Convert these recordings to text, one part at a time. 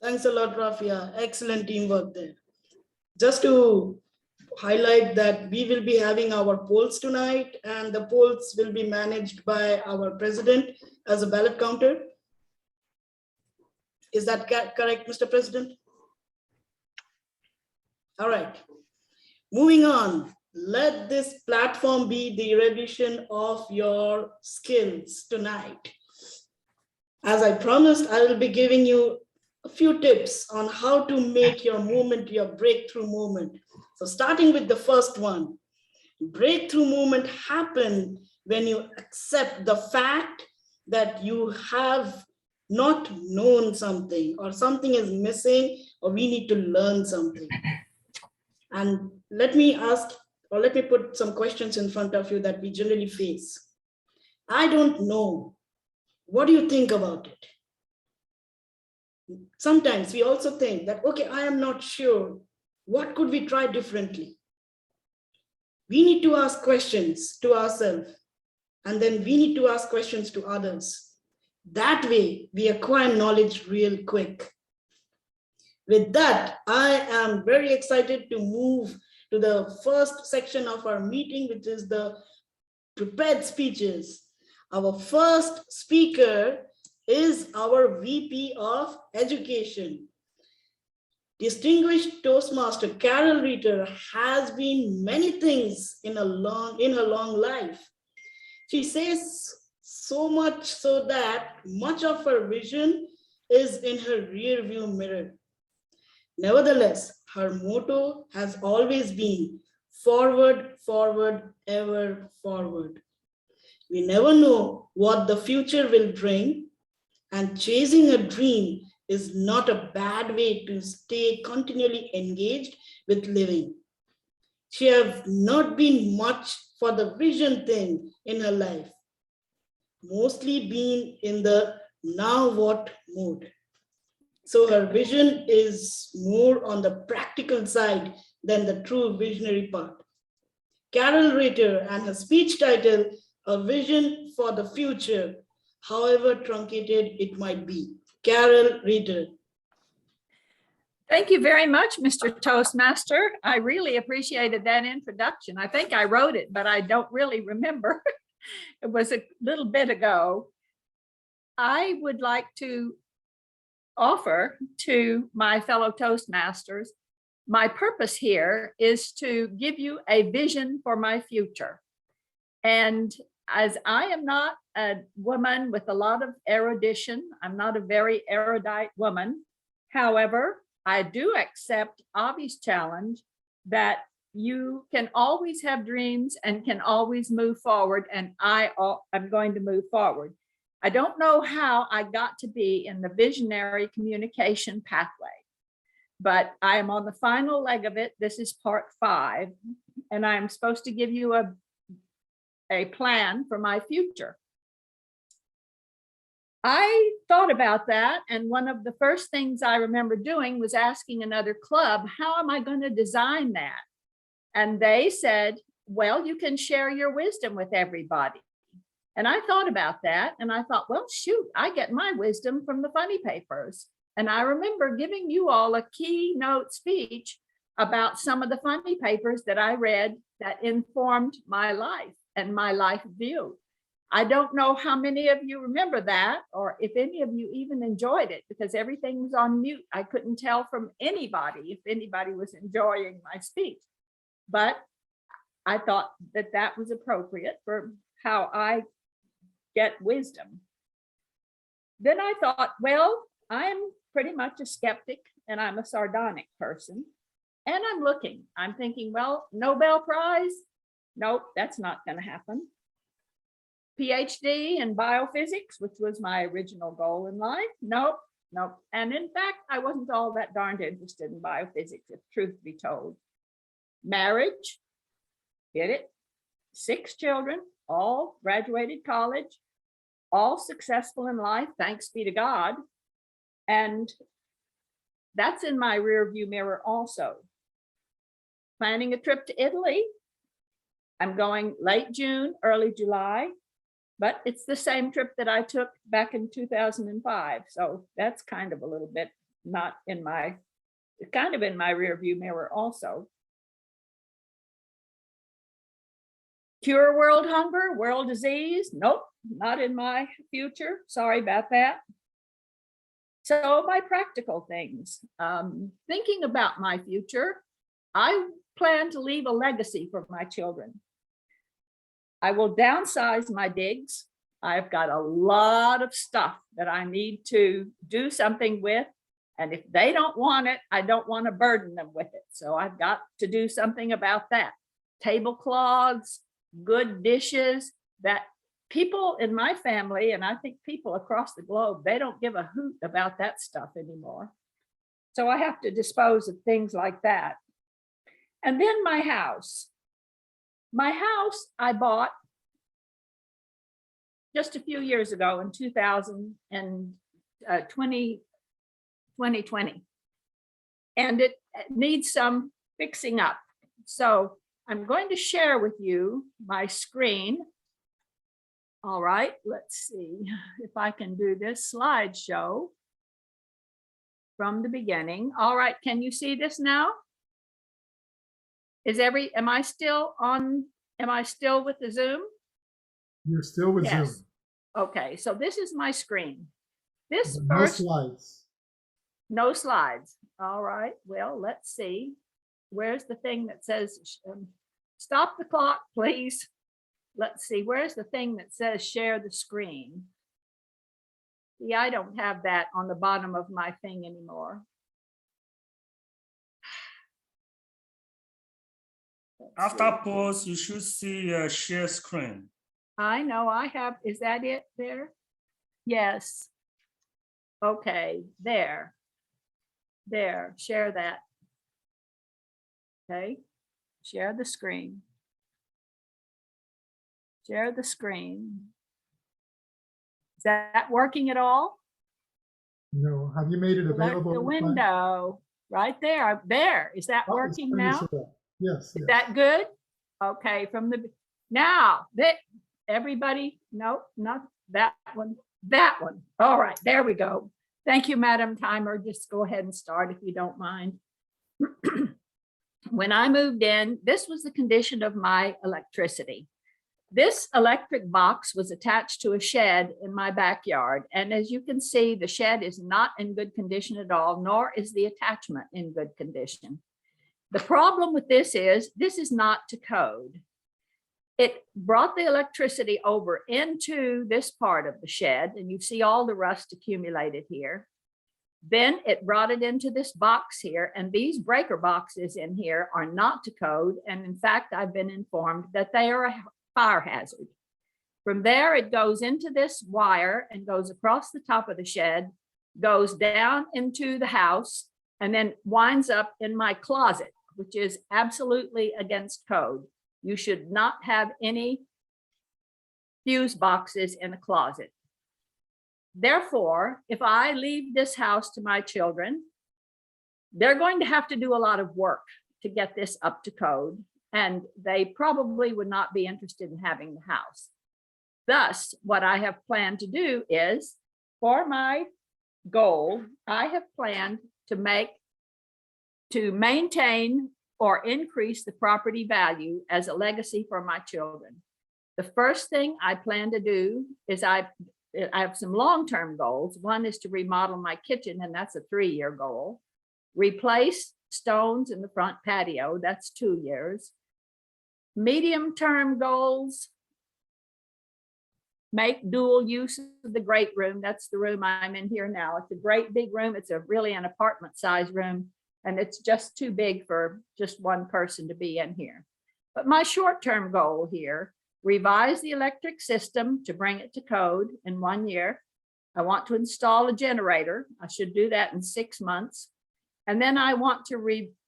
Thanks a lot, Rafia. Excellent teamwork there. Just to highlight that we will be having our polls tonight, and the polls will be managed by our president as a ballot counter. Is that correct, Mr. President? All right. Moving on. Let this platform be the revision of your skills tonight. As I promised, I will be giving you a few tips on how to make your moment your breakthrough moment. So starting with the first one, breakthrough moment happen when you accept the fact that you have not known something, or something is missing, or we need to learn something. And let me put some questions in front of you that we generally face. I don't know. What do you think about it? Sometimes we also think that, okay, I am not sure. What could we try differently? We need to ask questions to ourselves, and then we need to ask questions to others. That way, we acquire knowledge real quick. With that, I am very excited to move to the first section of our meeting, which is the prepared speeches. Our first speaker is our VP of Education. Distinguished Toastmaster Carol Reiter has been many things in her long life. She says so much so that much of her vision is in her rear view mirror. Nevertheless, her motto has always been forward, forward, ever forward. We never know what the future will bring, and chasing a dream is not a bad way to stay continually engaged with living. She has not been much for the vision thing in her life, mostly been in the now what mode. So her vision is more on the practical side than the true visionary part. Carol Reiter and her speech title, A Vision for the Future, however truncated it might be. Carol Reiter. Thank you very much, Mr. Toastmaster. I really appreciated that introduction. I think I wrote it, but I don't really remember. It was a little bit ago. I would like to offer to my fellow Toastmasters, my purpose here is to give you a vision for my future. And as I am not a woman with a lot of erudition, I'm not a very erudite woman. However, I do accept Avi's challenge that you can always have dreams and can always move forward, and I'm going to move forward. I don't know how I got to be in the visionary communication pathway, but I am on the final leg of it. This is part 5, and I'm supposed to give you a plan for my future. I thought about that, and one of the first things I remember doing was asking another club, how am I going to design that? And they said, well, you can share your wisdom with everybody. And I thought about that, and I thought, well, shoot, I get my wisdom from the funny papers. And I remember giving you all a keynote speech about some of the funny papers that I read that informed my life and my life view. I don't know how many of you remember that, or if any of you even enjoyed it, because everything was on mute. I couldn't tell from anybody if anybody was enjoying my speech. But I thought that that was appropriate for how I get wisdom. Then I thought, well, I'm pretty much a skeptic and I'm a sardonic person. And I'm thinking, well, Nobel Prize? Nope, that's not going to happen. PhD in biophysics, which was my original goal in life? Nope. And in fact, I wasn't all that darned interested in biophysics, if truth be told. Marriage, get it? 6 children, all graduated college, all successful in life, thanks be to God. And that's in my rear view mirror also. Planning a trip to Italy. I'm going late June, early July, but it's the same trip that I took back in 2005. So that's kind of a little bit not in my, kind of in my rear view mirror also. Cure world hunger, world disease? Nope, not in my future. Sorry about that. So my practical things, thinking about my future, I plan to leave a legacy for my children. I will downsize my digs. I've got a lot of stuff that I need to do something with. And if they don't want it, I don't want to burden them with it. So I've got to do something about that. Tablecloths, good dishes, that people in my family, and I think people across the globe, they don't give a hoot about that stuff anymore. So I have to dispose of things like that. And then my house. My house I bought just a few years ago in 2020. And it needs some fixing up. So I'm going to share with you my screen. All right, let's see if I can do this slideshow from the beginning. All right, can you see this now? Am I still with the Zoom? You're still with Yes. Zoom. Okay, so this is my screen. This No first, slides. no slides. All right, well, let's see. Where's the thing that says, stop the clock, please? Let's see, where's the thing that says share the screen? See, I don't have that on the bottom of my thing anymore. After pause, you should see a share screen. I know I have, is that it there? Yes. Okay, there. There, share that. Okay, share the screen. Share the screen. Is that working at all? No, have you made it Select available? the window right there. There, is that Oh, it's working pretty now? sure. Yes. Is yes. that good? Okay, from the, now, that, everybody, nope, not that one, that one. All right, there we go. Thank you, Madam Timer. Just go ahead and start if you don't mind. When I moved in, this was the condition of my electricity. This electric box was attached to a shed in my backyard. And as you can see, the shed is not in good condition at all, nor is the attachment in good condition. The problem with this is not to code. It brought the electricity over into this part of the shed, and you see all the rust accumulated here. Then it brought it into this box here, and these breaker boxes in here are not to code. And in fact, I've been informed that they are a fire hazard. From there, it goes into this wire and goes across the top of the shed, goes down into the house, and then winds up in my closet, which is absolutely against code. You should not have any fuse boxes in a closet. Therefore, if I leave this house to my children, they're going to have to do a lot of work to get this up to code, and they probably would not be interested in having the house. Thus, what I have planned to do is, for my goal, I have planned to maintain or increase the property value as a legacy for my children. The first thing I plan to do is I have some long-term goals. One is to remodel my kitchen, and that's a 3-year goal. Replace stones in the front patio, that's 2 years. Medium-term goals, make dual use of the great room. That's the room I'm in here now. It's a great big room. It's really an apartment size room, and it's just too big for just one person to be in here. But my short-term goal here, revise the electric system to bring it to code in 1 year. I want to install a generator. I should do that in 6 months. And then I want to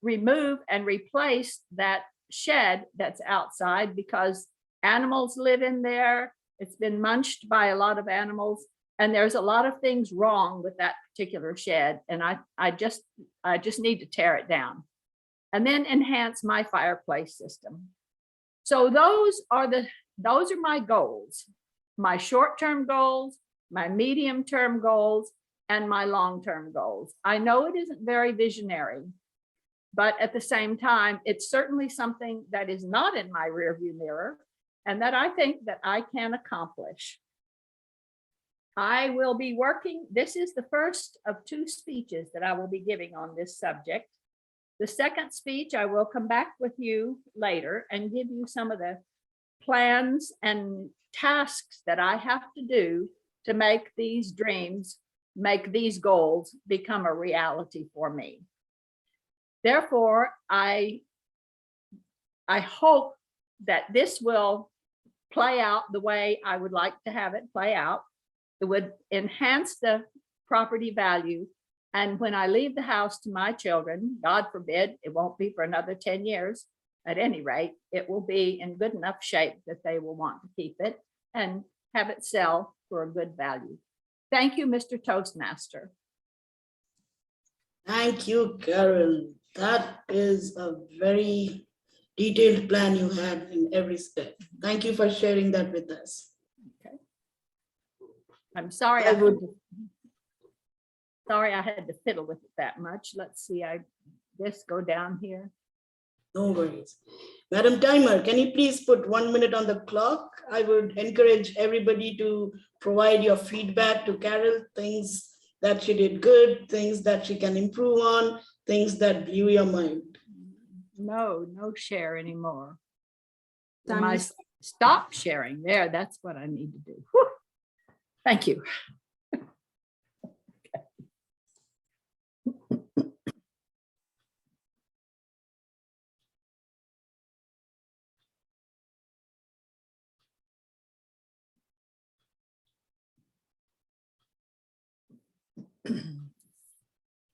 remove and replace that shed that's outside because animals live in there. It's been munched by a lot of animals, and there's a lot of things wrong with that particular shed. And I just need to tear it down and then enhance my fireplace system. So those are my goals, my short-term goals, my medium-term goals, and my long-term goals. I know it isn't very visionary, but at the same time, it's certainly something that is not in my rearview mirror and that I think that I can accomplish. I will be working, this is the first of 2 speeches that I will be giving on this subject. The second speech, I will come back with you later and give you some of the plans and tasks that I have to do to make these dreams, make these goals become a reality for me. Therefore, I hope that this will play out the way I would like to have it play out. It would enhance the property value. And when I leave the house to my children, God forbid, it won't be for another 10 years. At any rate, it will be in good enough shape that they will want to keep it and have it sell for a good value. Thank you, Mr. Toastmaster. Thank you, Carol. That is a very detailed plan you had in every step. Thank you for sharing that with us. Okay. I'm sorry I had to fiddle with it that much. Let's see, I just go down here. No worries. Madam Timer, can you please put 1 minute on the clock? I would encourage everybody to provide your feedback to Carol, things that she did good, things that she can improve on, things that blew your mind. No share anymore. I stop sharing there. That's what I need to do. Whew. Thank you.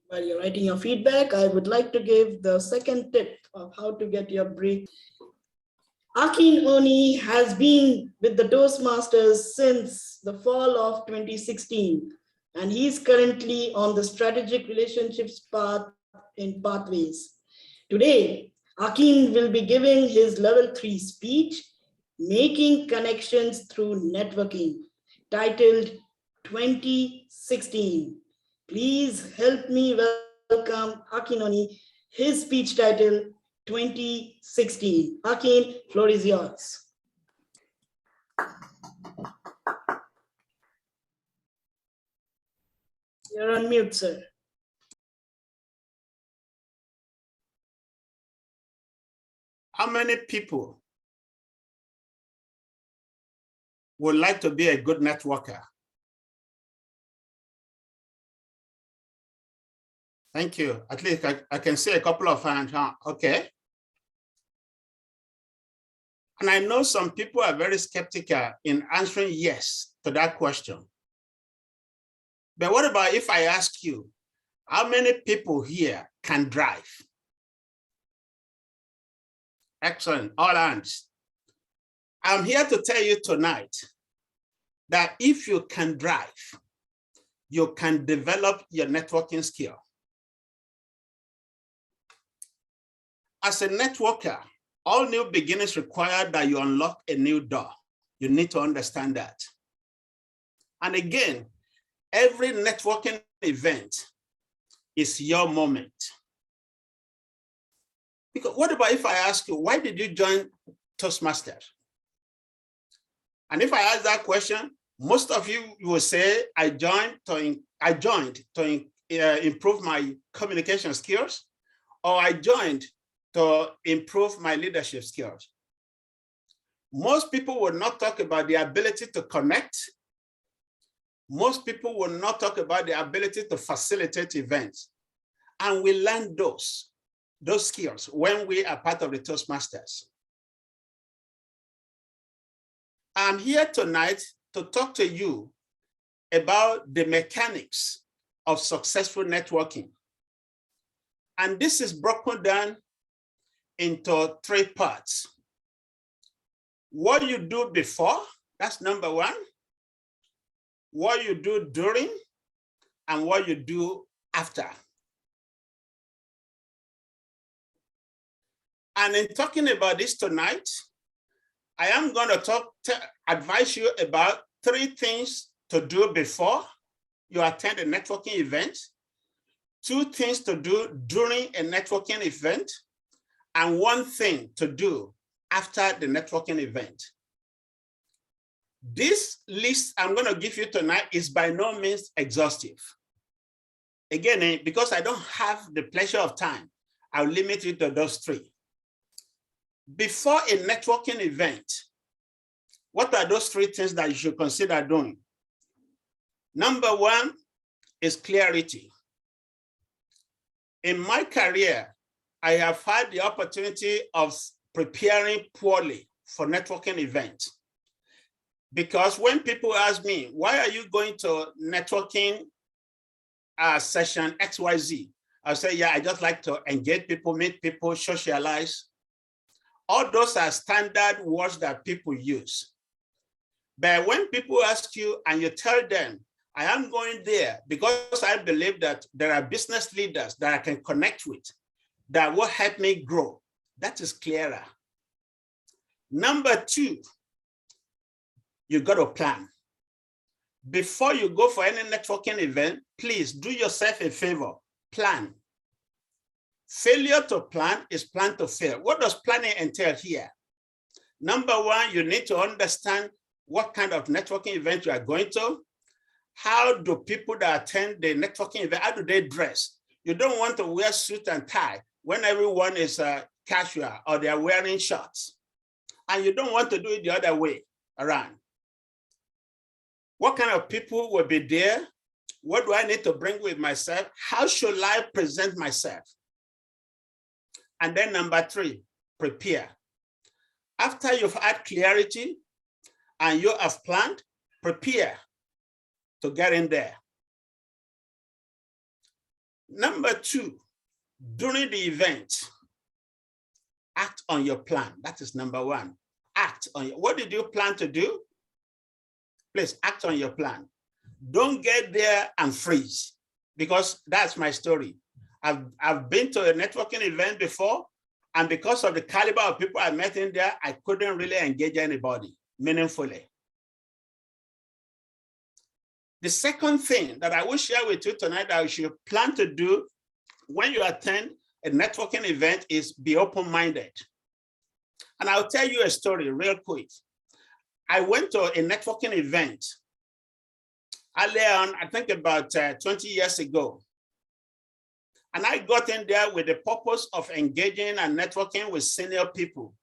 While you're writing your feedback, I would like to give the second tip of how to get your break. Akin Oni has been with the Toastmasters since the fall of 2016, and he's currently on the strategic relationships path in Pathways. Today, Akin will be giving his level 3 speech, Making Connections Through Networking, titled 2016. Please help me welcome Akin Oni, his speech title, 2016. Akin, floor is yours. You're on mute, sir. How many people would like to be a good networker? Thank you. At least I can see a couple of hands. Huh? Okay. And I know some people are very skeptical in answering yes to that question. But what about if I ask you, how many people here can drive? Excellent, all hands. I'm here to tell you tonight that if you can drive, you can develop your networking skill. As a networker, all new beginnings require that you unlock a new door. You need to understand that. And again, every networking event is your moment. Because what about if I ask you, why did you join Toastmasters? And if I ask that question, most of you will say, I joined to improve my communication skills, or I joined to improve my leadership skills. Most people will not talk about the ability to connect. Most people will not talk about the ability to facilitate events. And we learn those skills when we are part of the Toastmasters. I'm here tonight to talk to you about the mechanics of successful networking. And this is broken down into 3 parts. What you do before, that's number 1. What you do during, and what you do after. And in talking about this tonight, I am going to advise you about 3 things to do before, you attend a networking event, 2 things to do during a networking event, and 1 thing to do after the networking event. This list I'm going to give you tonight is by no means exhaustive. Again, because I don't have the pleasure of time, I'll limit it to those 3. Before a networking event, what are those 3 things that you should consider doing? Number 1 is clarity. In my career, I have had the opportunity of preparing poorly for networking events. Because when people ask me, why are you going to networking session XYZ? I'll say, yeah, I just like to engage people, meet people, socialize. All those are standard words that people use. But when people ask you and you tell them, I am going there because I believe that there are business leaders that I can connect with that will help me grow, that is clearer. Number 2, you got to plan. Before you go for any networking event, please do yourself a favor, plan. Failure to plan is plan to fail. What does planning entail here? Number 1, you need to understand what kind of networking event you are going to. How do people that attend the networking event, how do they dress? You don't want to wear suit and tie when everyone is casual or they are wearing shorts. And you don't want to do it the other way around. What kind of people will be there? What do I need to bring with myself? How should I present myself? And then number 3, prepare. After you've had clarity and you have planned, prepare to get in there. Number 2, during the event, act on your plan. That is number 1. Act on your, what did you plan to do? Please act on your plan. Don't get there and freeze, because that's my story. I've been to a networking event before, and because of the caliber of people I met in there, I couldn't really engage anybody meaningfully. The second thing that I will share with you tonight that you should plan to do when you attend a networking event is be open-minded. And I'll tell you a story real quick. I went to a networking event earlier on, I think about 20 years ago. And I got in there with the purpose of engaging and networking with senior people.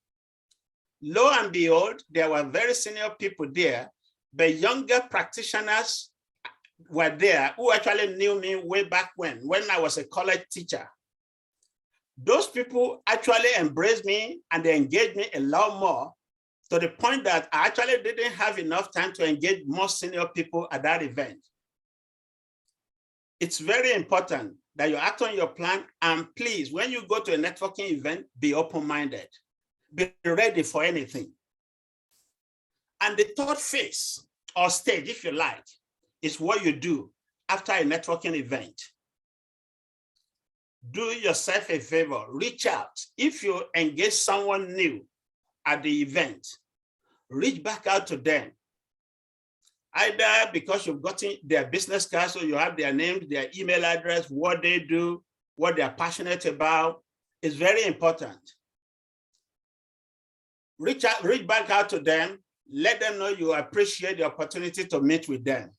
Lo and behold, there were very senior people there, but younger practitioners were there who actually knew me way back when I was a college teacher. Those people actually embraced me and they engaged me a lot more, to the point that I actually didn't have enough time to engage more senior people at that event. It's very important that you act on your plan, and please, when you go to a networking event, be open-minded. Be ready for anything. And the 3rd phase, or stage, if you like, is what you do after a networking event. Do yourself a favor, reach out. If you engage someone new at the event, reach back out to them. Either because you've gotten their business cards, so you have their names, their email address, what they do, what they're passionate about, is very important. Reach back out to them, let them know you appreciate the opportunity to meet with them.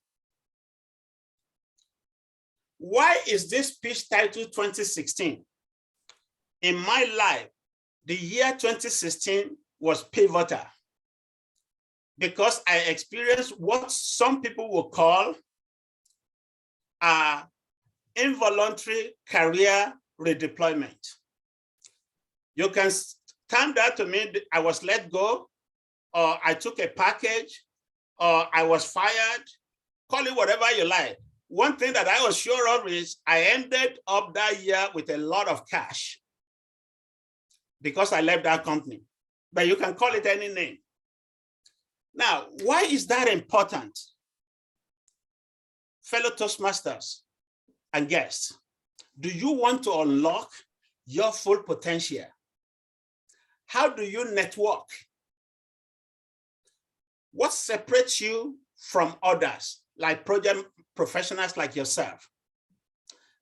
Why is this speech titled 2016? In my life, the year 2016 was pivotal, because I experienced what some people will call involuntary career redeployment. You can term that to mean I was let go, or I took a package, or I was fired, call it whatever you like. One thing that I was sure of is I ended up that year with a lot of cash because I left that company. But you can call it any name. Now, why is that important? Fellow Toastmasters and guests, do you want to unlock your full potential? How do you network? What separates you from others, like project professionals like yourself.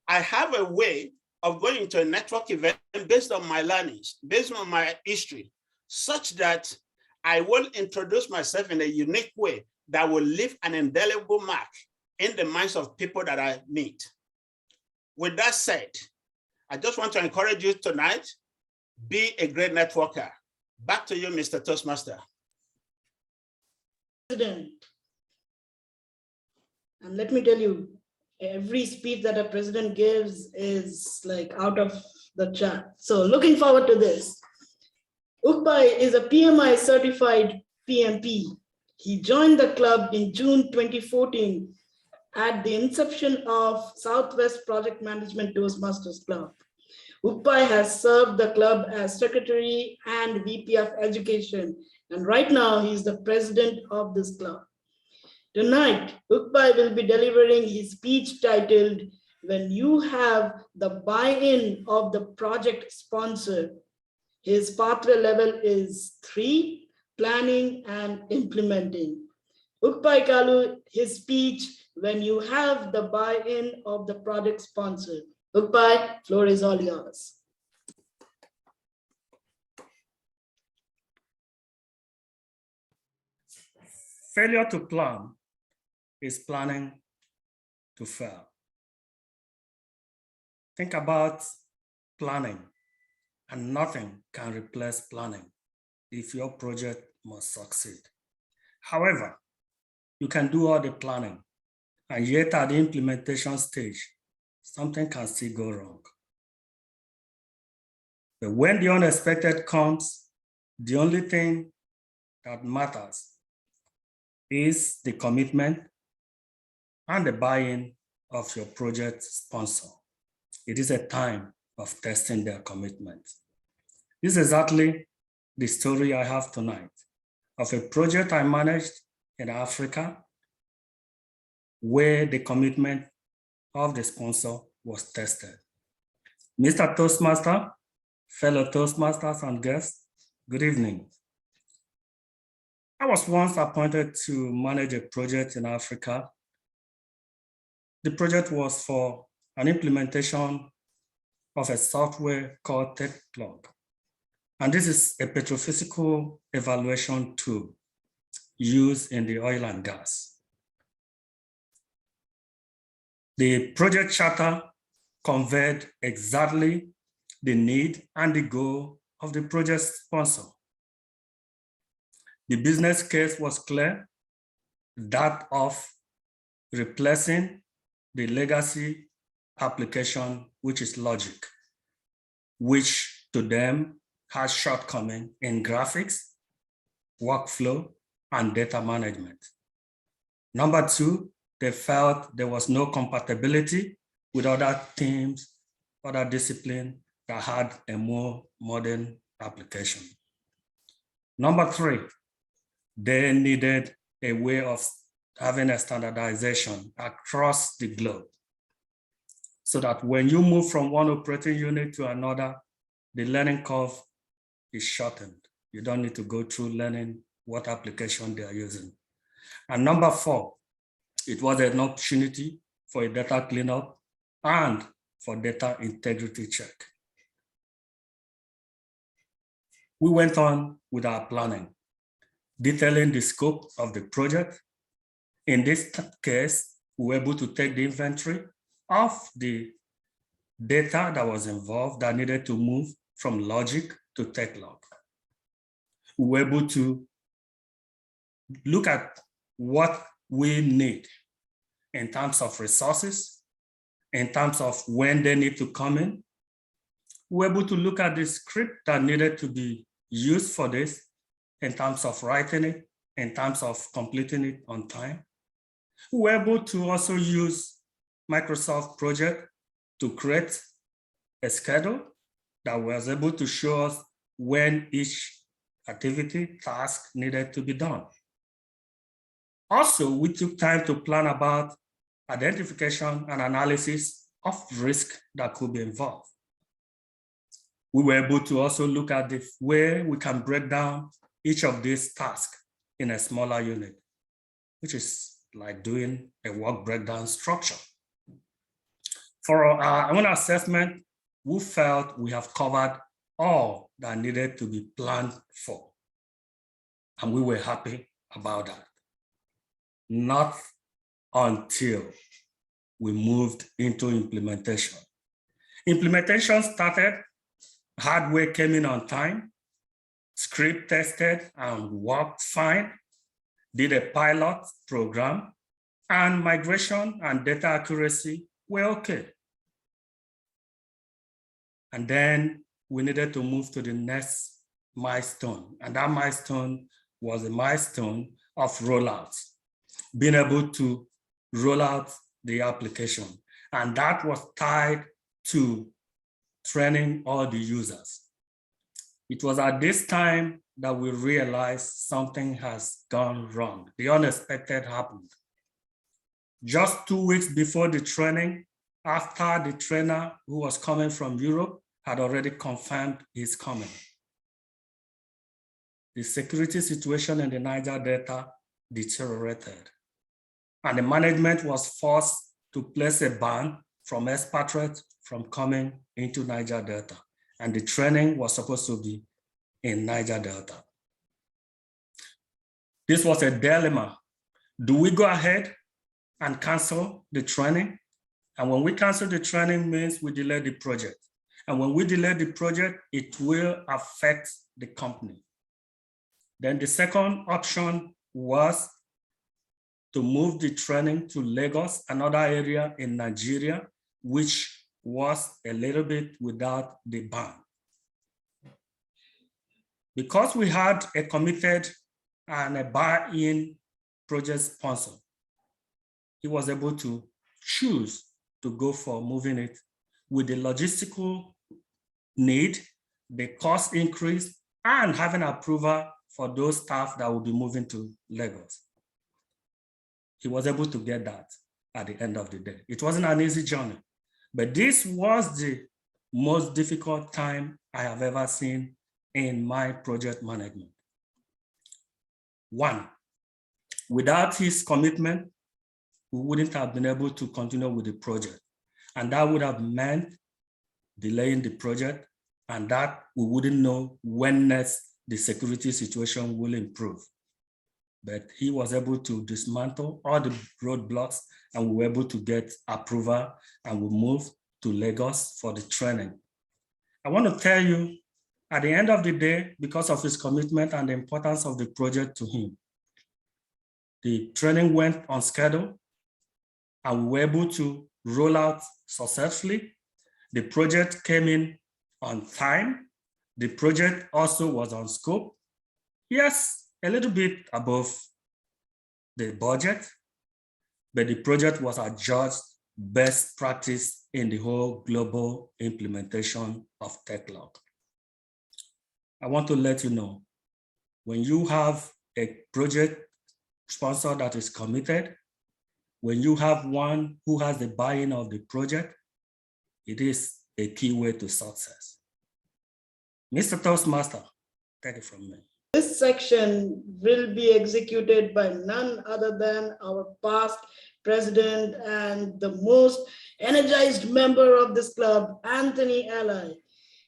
I have a way of going to a network event based on my learnings, based on my history, such that I will introduce myself in a unique way that will leave an indelible mark in the minds of people that I meet. With that said, I just want to encourage you tonight, be a great networker. Back to you, Mr. Toastmaster. President. And let me tell you, every speech that a president gives is like out of the chart. So looking forward to this. Ukpai is a PMI certified PMP. He joined the club in June 2014 at the inception of Southwest Project Management Toastmasters Club. Ukpai has served the club as secretary and VP of education, and right now he's the president of this club. Tonight, Ukpai will be delivering his speech titled, "When You Have the Buy-in of the Project Sponsor." His pathway level is 3, planning and implementing. Ukpai Kalu, his speech, "When You Have the Buy-in of the Project Sponsor." Ukpai, floor is all yours. Failure to plan is planning to fail. Think about planning, and nothing can replace planning if your project must succeed. However, you can do all the planning, and yet at the implementation stage, something can still go wrong. But when the unexpected comes, the only thing that matters is the commitment and the buy-in of your project sponsor. It is a time of testing their commitment. This is exactly the story I have tonight of a project I managed in Africa where the commitment of the sponsor was tested. Mr. Toastmaster, fellow Toastmasters and guests, good evening. I was once appointed to manage a project in Africa. The project was for an implementation of a software called Timecodes. And this is a petrophysical evaluation tool used in the oil and gas. The project charter conveyed exactly the need and the goal of the project sponsor. The business case was clear, that of replacing the legacy application, which is Logic, which to them has shortcomings in graphics, workflow, and data management. Number two, they felt there was no compatibility with other teams, other disciplines that had a more modern application. Number three, they needed a way of having a standardization across the globe so that when you move from one operating unit to another, the learning curve is shortened. You don't need to go through learning what application they are using. And number four, it was an opportunity for a data cleanup and for data integrity check. We went on with our planning, detailing the scope of the project. In this case, we were able to take the inventory of the data that was involved that needed to move from Logic to Timecodes. We were able to look at what we need in terms of resources, in terms of when they need to come in. We were able to look at the script that needed to be used for this in terms of writing it, in terms of completing it on time. We were able to also use Microsoft Project to create a schedule that was able to show us when each activity, task needed to be done. Also, we took time to plan about identification and analysis of risk that could be involved. We were able to also look at the way we can break down each of these tasks in a smaller unit, which is like doing a work breakdown structure. For our own assessment, we felt we have covered all that needed to be planned for. And we were happy about that. Not until we moved into implementation. Implementation started, hardware came in on time, script tested and worked fine, did a pilot program, and migration and data accuracy were okay. And then we needed to move to the next milestone. And that milestone was a milestone of rollout, being able to roll out the application. And that was tied to training all the users. It was at this time that we realized something has gone wrong. The unexpected happened. Just 2 weeks before the training, after the trainer who was coming from Europe had already confirmed his coming, the security situation in the Niger Delta deteriorated, and the management was forced to place a ban from expatriates from coming into Niger Delta, and the training was supposed to be in Niger Delta. This was a dilemma. Do we go ahead and cancel the training? And when we cancel the training means we delay the project. And when we delay the project, it will affect the company. Then the second option was to move the training to Lagos, another area in Nigeria, which was a little bit without the ban. Because we had a committed and a buy-in project sponsor, he was able to choose to go for moving it with the logistical need, the cost increase, and having approval for those staff that will be moving to Lagos. He was able to get that at the end of the day. It wasn't an easy journey, but this was the most difficult time I have ever seen in my project management. One, without his commitment, we wouldn't have been able to continue with the project. And that would have meant delaying the project, and that we wouldn't know when next the security situation will improve. But he was able to dismantle all the roadblocks, and we were able to get approval, and we moved to Lagos for the training. I want to tell you, at the end of the day, because of his commitment and the importance of the project to him, the training went on schedule, and we were able to roll out successfully. The project came in on time. The project also was on scope. Yes, a little bit above the budget, but the project was adjudged best practice in the whole global implementation of TechLog. I want to let you know, when you have a project sponsor that is committed, when you have one who has the buy-in of the project, it is a key way to success. Mr. Toastmaster, take it from me. This section will be executed by none other than our past president and the most energized member of this club, Anthony Ally.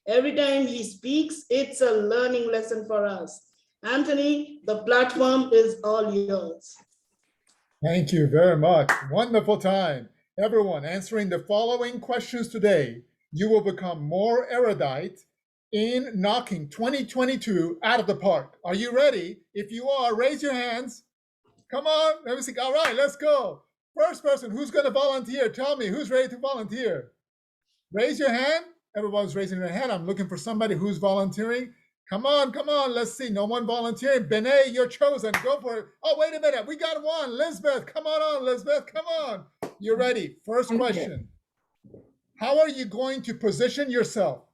Every time he speaks, it's a learning lesson for us. Anthony, the platform is all yours. Thank you very much. Wonderful time. Everyone answering the following questions today, you will become more erudite in knocking 2022 out of the park. Are you ready? If you are, raise your hands. Come on, let me see. All right, let's go. First person, who's going to volunteer? Tell me, who's ready to volunteer? Raise your hand. Everyone's raising their hand. I'm looking for somebody who's volunteering. Come on, let's see. No one volunteering. Benet, you're chosen. Go for it. Oh, wait a minute. We got one. Lisbeth, come on, Lisbeth. Come on. You're ready. First question. How are you going to position yourself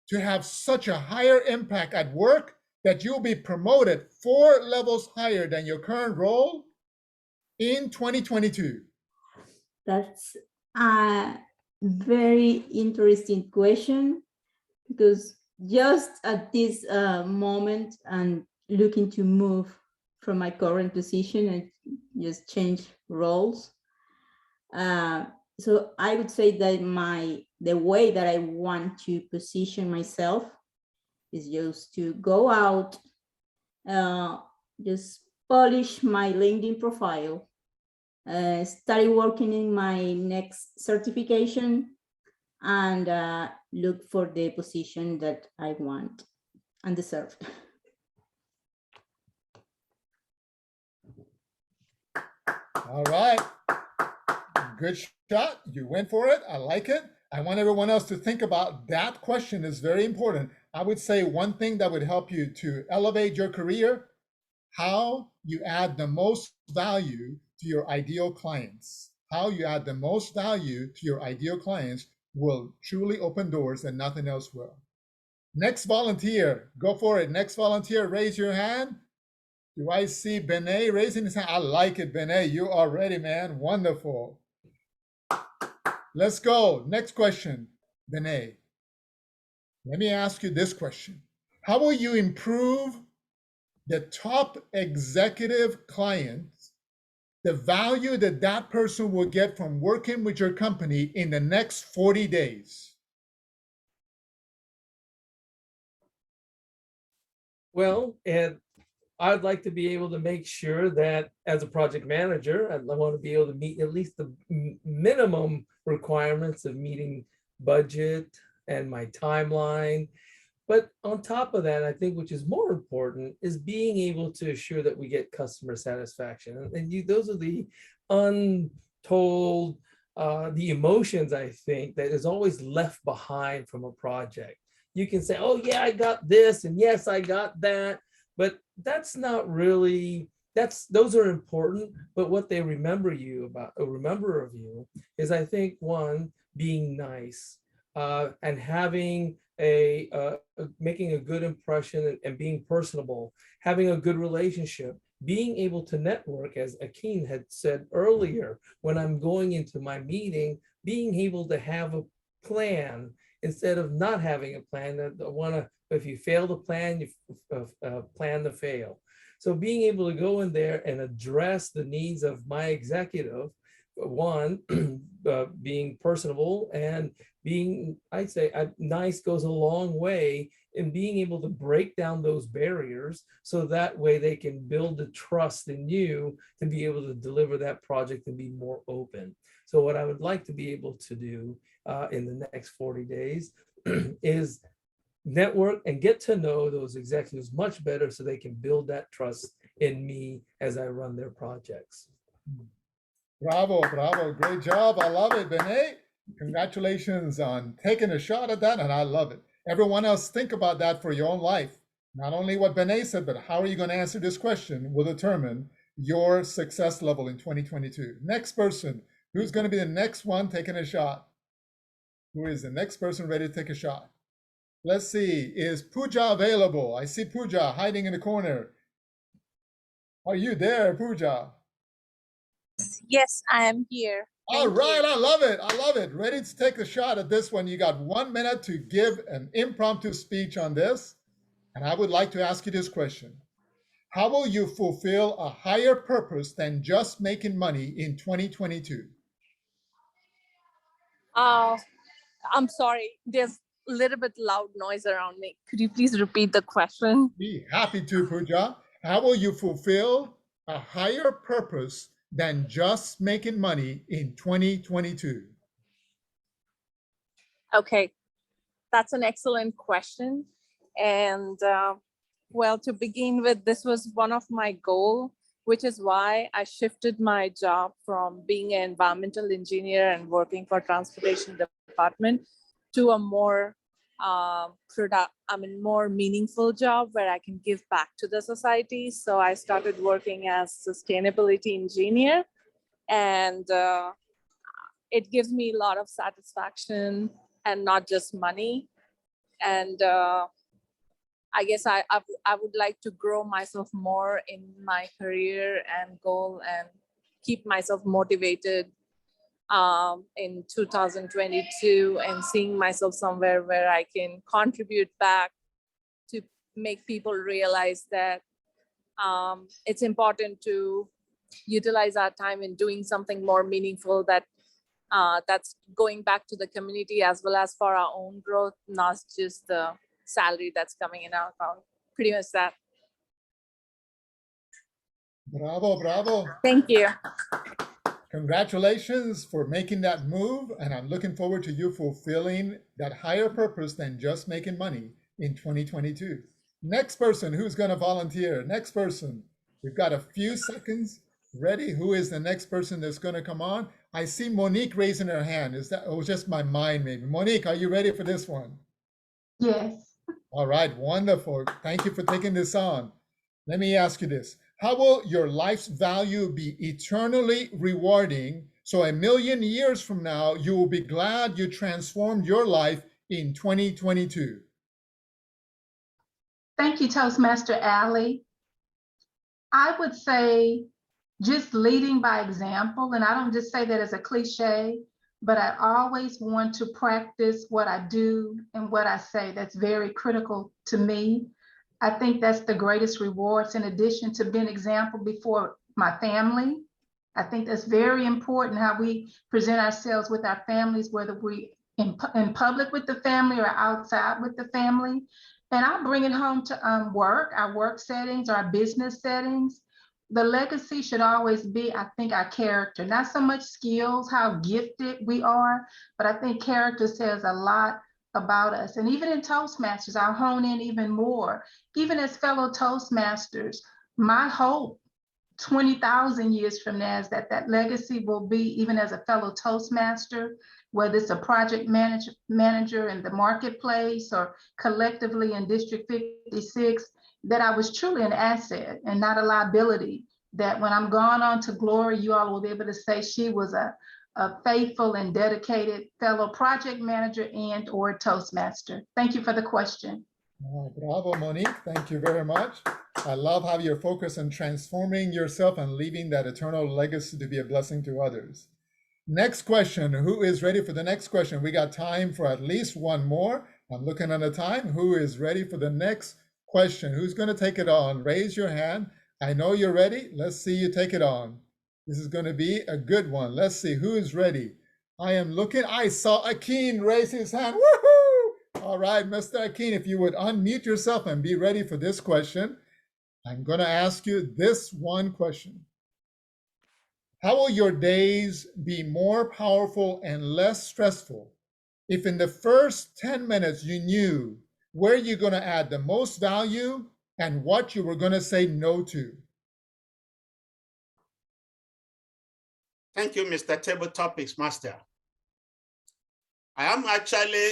to have such a higher impact at work that you'll be promoted 4 levels higher than your current role in 2022? That's a very interesting question, because just at this moment and looking to move from my current position, just change roles. So I would say that the way that I want to position myself is just to go out, just polish my LinkedIn profile, start working in my next certification, and look for the position that I want and deserve. All right. Good shot. You went for it. I like it. I want everyone else to think about that question. Is very important. I would say one thing that would help you to elevate your career, how you add the most value to your ideal clients. How you add the most value to your ideal clients will truly open doors and nothing else will. Next volunteer, go for it. Next volunteer, raise your hand. Do I see Benet raising his hand? I like it, Benet. You are ready, man. Wonderful. Let's go. Next question, Benet. Let me ask you this question. How will you improve the top executive clients, the value that that person will get from working with your company in the next 40 days? Well, and I'd like to be able to make sure that as a project manager, I want to be able to meet at least the minimum requirements of meeting budget and my timeline. But on top of that, I think which is more important is being able to assure that we get customer satisfaction. And those are the untold, the emotions, I think, that is always left behind from a project. You can say, oh yeah, I got this, and yes, I got that. But that's not really, those are important, but what they remember of you is, I think, one, being nice, and having making a good impression and being personable, having a good relationship, being able to network, as Akin had said earlier, when I'm going into my meeting, being able to have a plan instead of not having a plan. If you fail to plan, you plan to fail. So being able to go in there and address the needs of my executive, one, being personable and being, I'd say, nice goes a long way in being able to break down those barriers so that way they can build the trust in you to be able to deliver that project and be more open. So what I would like to be able to do in the next 40 days is network and get to know those executives much better so they can build that trust in me as I run their projects. Bravo, bravo. Great job. I love it, Benet. Congratulations on taking a shot at that, and I love it. Everyone else, think about that for your own life. Not only what Benet said, but how are you going to answer this question will determine your success level in 2022. Next person, who's going to be the next one taking a shot? Who is the next person ready to take a shot? Let's see, is Pooja available? I see Pooja hiding in the corner. Are you there, Pooja? Yes, I am here. All right, Thank you. I love it. I love it. Ready to take a shot at this one. You got 1 minute to give an impromptu speech on this. And I would like to ask you this question. How will you fulfill a higher purpose than just making money in 2022? I'm sorry, there's a little bit loud noise around me. Could you please repeat the question? Be happy to, Pooja. How will you fulfill a higher purpose than just making money in 2022? Okay, that's an excellent question. And well, to begin with, this was one of my goals, which is why I shifted my job from being an environmental engineer and working for transportation department to a more more meaningful job where I can give back to the society. So I started working as sustainability engineer, and it gives me a lot of satisfaction and not just money. And I guess I would like to grow myself more in my career and goal and keep myself motivated in 2022 and seeing myself somewhere where I can contribute back to make people realize that it's important to utilize our time in doing something more meaningful that's going back to the community as well as for our own growth, not just the salary that's coming in our account. Pretty much that. Bravo, bravo. Thank you. Congratulations for making that move, and I'm looking forward to you fulfilling that higher purpose than just making money in 2022. Next person who's going to volunteer. Next person. We've got a few seconds. Ready? Who is the next person that's going to come on? I see Monique raising her hand. Is that, oh, just my mind maybe. Monique, are you ready for this one? Yes. All right, wonderful. Thank you for taking this on. Let me ask you this. How will your life's value be eternally rewarding so 1,000,000 years from now, you will be glad you transformed your life in 2022? Thank you, Toastmaster Allie. I would say just leading by example, and I don't just say that as a cliche, but I always want to practice what I do and what I say. That's very critical to me. I think that's the greatest rewards, in addition to being an example before my family. I think that's very important, how we present ourselves with our families, whether we in public with the family or outside with the family. And I'll bring it home to work, our work settings, our business settings. The legacy should always be, I think, our character, not so much skills, how gifted we are, but I think character says a lot about us. And even in Toastmasters, I'll hone in even more. Even as fellow Toastmasters, my hope 20,000 years from now is that that legacy will be, even as a fellow Toastmaster, whether it's a project manager in the marketplace or collectively in District 56, that I was truly an asset and not a liability, that when I'm gone on to glory, you all will be able to say she was a faithful and dedicated fellow project manager and or Toastmaster. Thank you for the question. Oh, bravo, Monique. Thank you very much. I love how you're focused on transforming yourself and leaving that eternal legacy to be a blessing to others. Next question. Who is ready for the next question? We got time for at least one more. I'm looking at the time. Who is ready for the next question? Who's going to take it on? Raise your hand. I know you're ready. Let's see you take it on. This is going to be a good one. Let's see who is ready. I am looking. I saw Akin raise his hand. Woohoo! All right, Mr. Akin, if you would unmute yourself and be ready for this question. I'm going to ask you this one question. How will your days be more powerful and less stressful if in the first 10 minutes you knew where you're going to add the most value and what you were going to say no to? Thank you, Mr. Table Topics Master. I am actually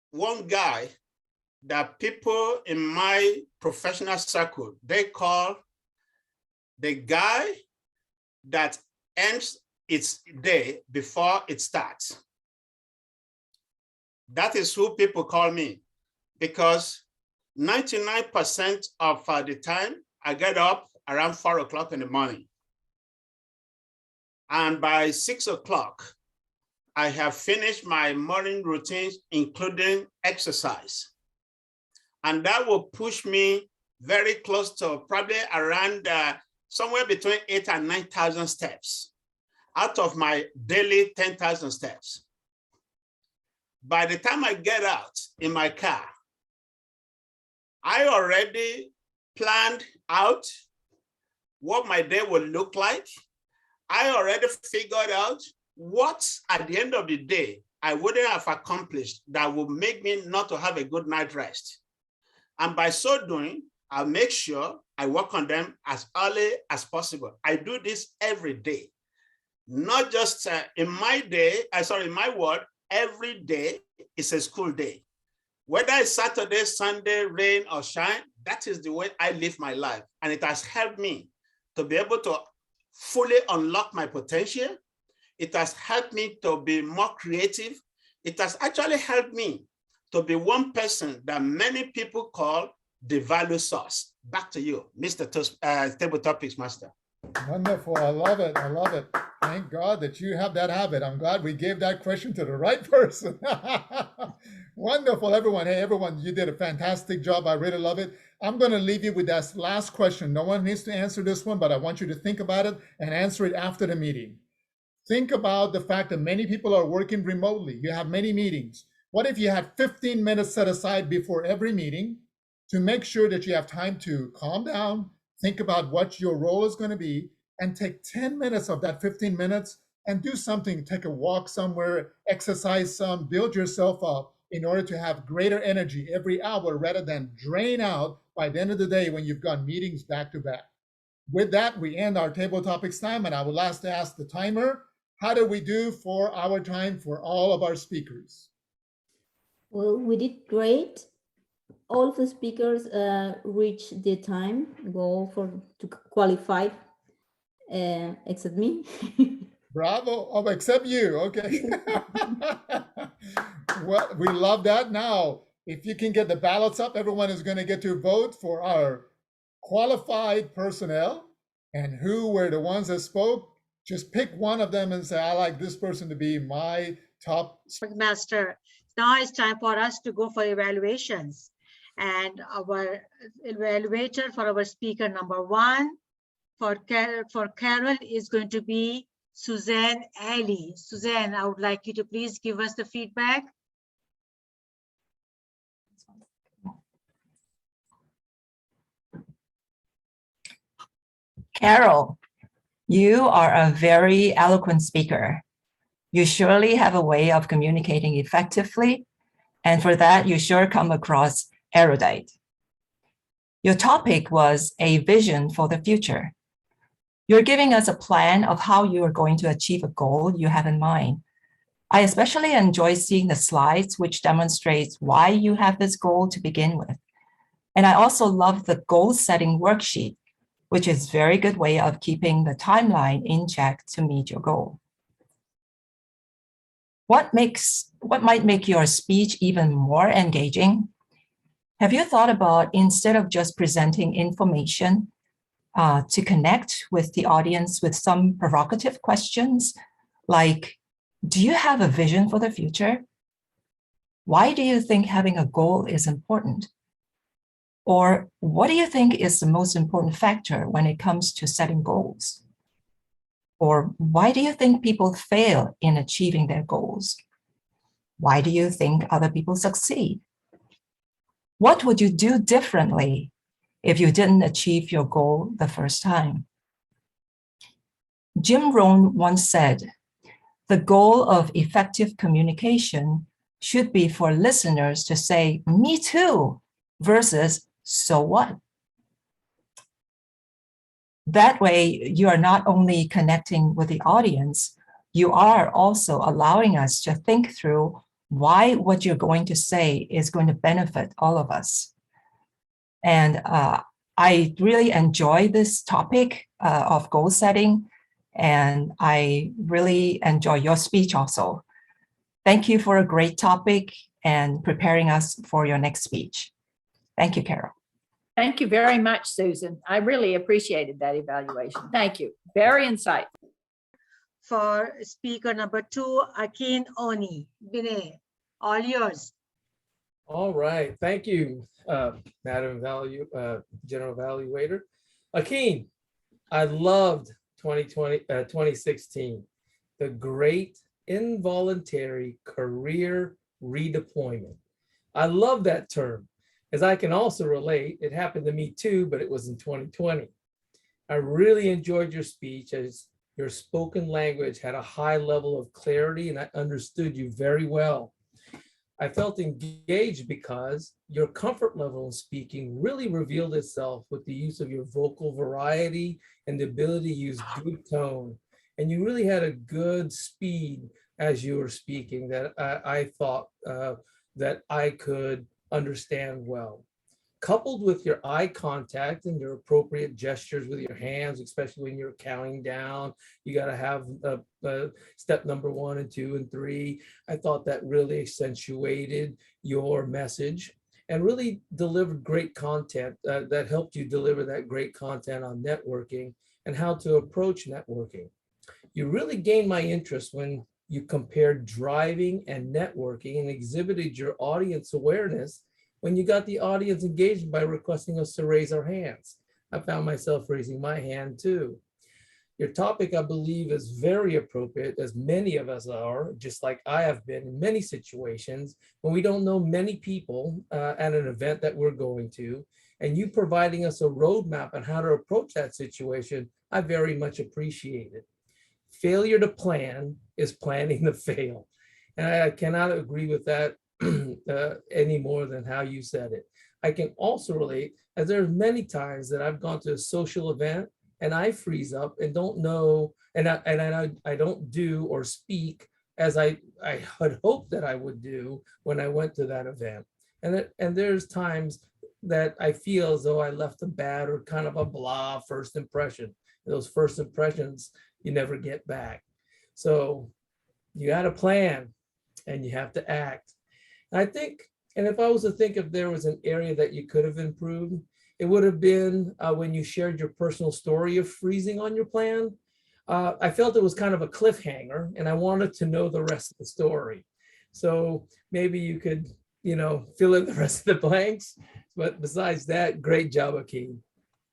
one guy that people in my professional circle, they call the guy that ends its day before it starts. That is who people call me, because 99% of the time I get up around 4 o'clock in the morning. And by 6 o'clock, I have finished my morning routines, including exercise. And that will push me very close to probably around somewhere between 8,000 and 9,000 steps out of my daily 10,000 steps. By the time I get out in my car, I already planned out what my day will look like. I already figured out what at the end of the day I wouldn't have accomplished that would make me not to have a good night rest. And by so doing, I'll make sure I work on them as early as possible. I do this every day, not just in my day, in my world, every day is a school day. Whether it's Saturday, Sunday, rain or shine, that is the way I live my life. And it has helped me to be able to fully unlock my potential. It has helped me to be more creative. It has actually helped me to be one person that many people call the value source. Back to you, Mr. Table Topics Master. Wonderful. I love it. I love it. Thank God that you have that habit. I'm glad we gave that question to the right person. Wonderful, everyone. Hey, everyone, you did a fantastic job. I really love it. I'm going to leave you with that last question. No one needs to answer this one, but I want you to think about it and answer it after the meeting. Think about the fact that many people are working remotely. You have many meetings. What if you had 15 minutes set aside before every meeting to make sure that you have time to calm down, think about what your role is going to be, and take 10 minutes of that 15 minutes and do something, take a walk somewhere, exercise some, build yourself up in order to have greater energy every hour rather than drain out by the end of the day when you've got meetings back to back. With that, we end our table topics time, and I will ask the timer, how do we do for our time for all of our speakers? Well, we did great. All of the speakers reached the time goal to qualify, except me. Bravo. Oh, except you. Okay. Well, we love that. Now, if you can get the ballots up, everyone is going to get to vote for our qualified personnel. And who were the ones that spoke? Just pick one of them and say, I like this person to be my top. Master. Now it's time for us to go for evaluations. And our evaluator for our speaker number 1 for Carol is going to be Suzanne Ali. Suzanne, I would like you to please give us the feedback. Carol, you are a very eloquent speaker. You surely have a way of communicating effectively, and for that, you sure come across erudite. Your topic was a vision for the future. You're giving us a plan of how you are going to achieve a goal you have in mind. I especially enjoy seeing the slides which demonstrates why you have this goal to begin with. And I also love the goal setting worksheet, which is a very good way of keeping the timeline in check to meet your goal. What might make your speech even more engaging? Have you thought about, instead of just presenting information, to connect with the audience with some provocative questions like, do you have a vision for the future? Why do you think having a goal is important? Or what do you think is the most important factor when it comes to setting goals? Or why do you think people fail in achieving their goals? Why do you think other people succeed? What would you do differently if you didn't achieve your goal the first time? Jim Rohn once said, the goal of effective communication should be for listeners to say, me too, versus, so what? That way, you are not only connecting with the audience, you are also allowing us to think through why what you're going to say is going to benefit all of us. And I really enjoy this topic of goal setting, and I really enjoy your speech also. Thank you for a great topic and preparing us for your next speech. Thank you, Carol. Thank you very much, Susan. I really appreciated that evaluation. Thank you. Very insightful. For speaker number 2, Akin Oni. Benet, all yours. All right. Thank you, Madam General Evaluator. Akin, I loved 2016, the great involuntary career redeployment. I love that term. As I can also relate, it happened to me too, but it was in 2020. I really enjoyed your speech, as your spoken language had a high level of clarity and I understood you very well. I felt engaged because your comfort level in speaking really revealed itself with the use of your vocal variety and the ability to use good tone. And you really had a good speed as you were speaking that I thought that I could understand well. Coupled with your eye contact and your appropriate gestures with your hands, especially when you're counting down, you got to have step number 1 and 2 and 3. I thought that really accentuated your message and really delivered great content that helped you deliver that great content on networking and how to approach networking. You really gained my interest when you compared driving and networking and exhibited your audience awareness when you got the audience engaged by requesting us to raise our hands. I found myself raising my hand too. Your topic, I believe, is very appropriate, as many of us are, just like I have been in many situations when we don't know many people at an event that we're going to, and you providing us a roadmap on how to approach that situation, I very much appreciate it. Failure to plan is planning to fail. And I cannot agree with that any more than how you said it. I can also relate, as there's many times that I've gone to a social event and I freeze up and don't know, and I don't do or speak as I had hoped that I would do when I went to that event. And there's times that I feel as though I left a bad or kind of a blah first impression. Those first impressions you never get back. So you got to plan and you have to act. And I think, and if I was to think if there was an area that you could have improved, it would have been when you shared your personal story of freezing on your plan. I felt it was kind of a cliffhanger and I wanted to know the rest of the story. So maybe you could, fill in the rest of the blanks. But besides that, great job, Akin.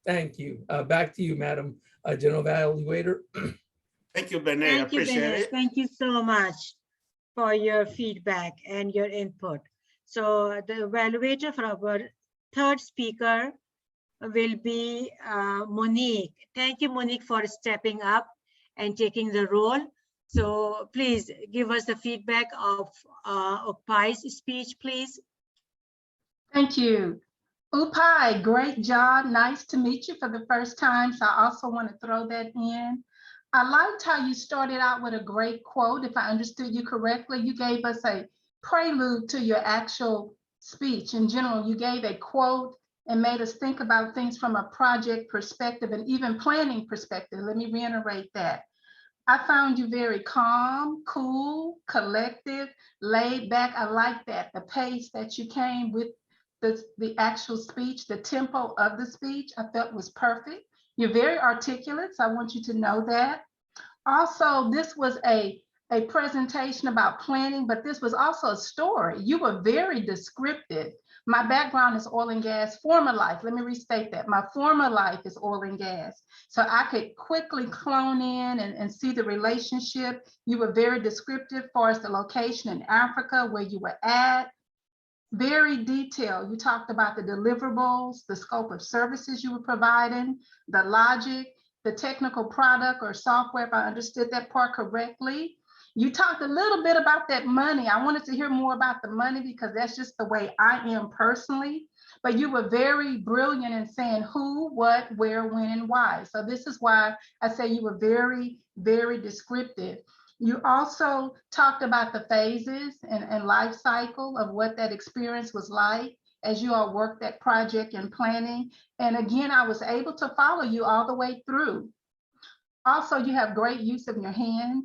Thank you. Back to you, Madam General Evaluator. Thank you, Benet. I Thank you, appreciate Benet. it. Thank you so much for your feedback and your input. So the evaluator for our third speaker will be Monique. Thank you, Monique, for stepping up and taking the role. So please give us the feedback of Ukpai's speech, please. Thank you. Ukpai, great job. Nice to meet you for the first time. So I also want to throw that in. I liked how you started out with a great quote. If I understood you correctly, you gave us a prelude to your actual speech. In general, you gave a quote and made us think about things from a project perspective and even planning perspective. Let me reiterate that. I found you very calm, cool, collective, laid back. I like that. The pace that you came with the actual speech, the tempo of the speech, I felt was perfect. You're very articulate, so I want you to know that. Also, this was a presentation about planning, but this was also a story. You were very descriptive. My background is oil and gas, former life. Let me restate that. My former life is oil and gas. So I could quickly clone in and see the relationship. You were very descriptive as far as the location in Africa, where you were at. Very detailed. You talked about the deliverables, the scope of services you were providing, the logic, the technical product or software, if I understood that part correctly. You talked a little bit about that money. I wanted to hear more about the money because that's just the way I am personally. But you were very brilliant in saying who, what, where, when, and why. So this is why I say you were very, very descriptive. You also talked about the phases and life cycle of what that experience was like as you all worked that project and planning. And again, I was able to follow you all the way through. Also, you have great use of your hands.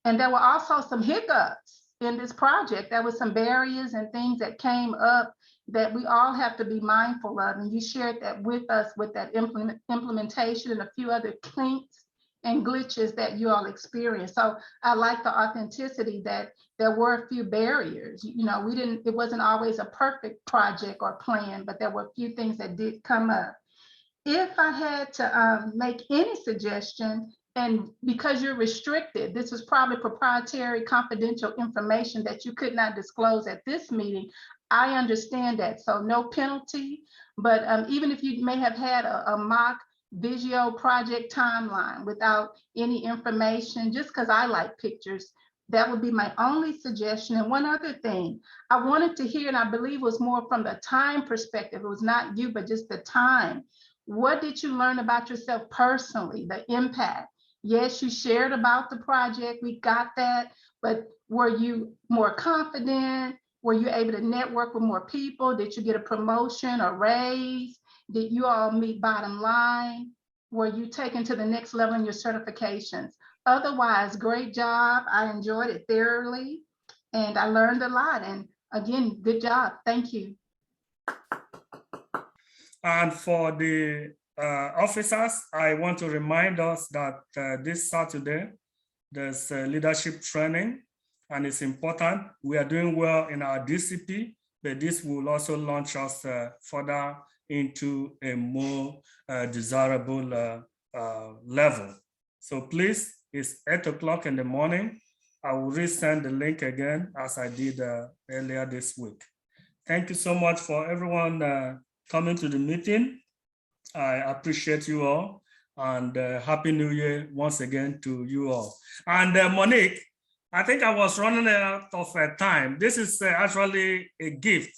And there were also some hiccups in this project. There were some barriers and things that came up that we all have to be mindful of. And you shared that with us with that implementation and a few other kinks and glitches that you all experienced. So I like the authenticity that there were a few barriers. It wasn't always a perfect project or plan, but there were a few things that did come up. If I had to make any suggestion, and because you're restricted, this is probably proprietary confidential information that you could not disclose at this meeting. I understand that, so no penalty, but even if you may have had a mock Visio project timeline without any information, just because I like pictures, that would be my only suggestion. And one other thing, I wanted to hear, and I believe was more from the time perspective, it was not you, but just the time. What did you learn about yourself personally, the impact? Yes, you shared about the project, we got that, but were you more confident? Were you able to network with more people? Did you get a promotion or raise? Did you all meet bottom line? Were you taken to the next level in your certifications? Otherwise, great job. I enjoyed it thoroughly and I learned a lot. And again, good job. Thank you. And for the officers, I want to remind us that this Saturday, there's leadership training and it's important. We are doing well in our DCP, but this will also launch us further into a more desirable level. So please, it's 8 o'clock in the morning. I will resend the link again as I did earlier this week. Thank you so much for everyone coming to the meeting. I appreciate you all, and Happy New Year once again to you all. And Monique, I think I was running out of time. This is actually a gift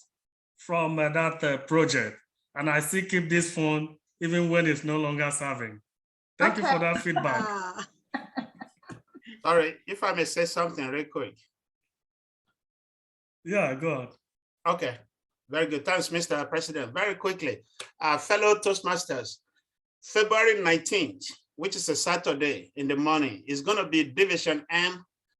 from that project, and I still keep this phone even when it's no longer serving. Thank you for that feedback. All right, if I may say something real quick. Yeah, go ahead. Okay, very good. Thanks, Mr. President. Very quickly, fellow Toastmasters, February 19th, which is a Saturday in the morning, is going to be Division M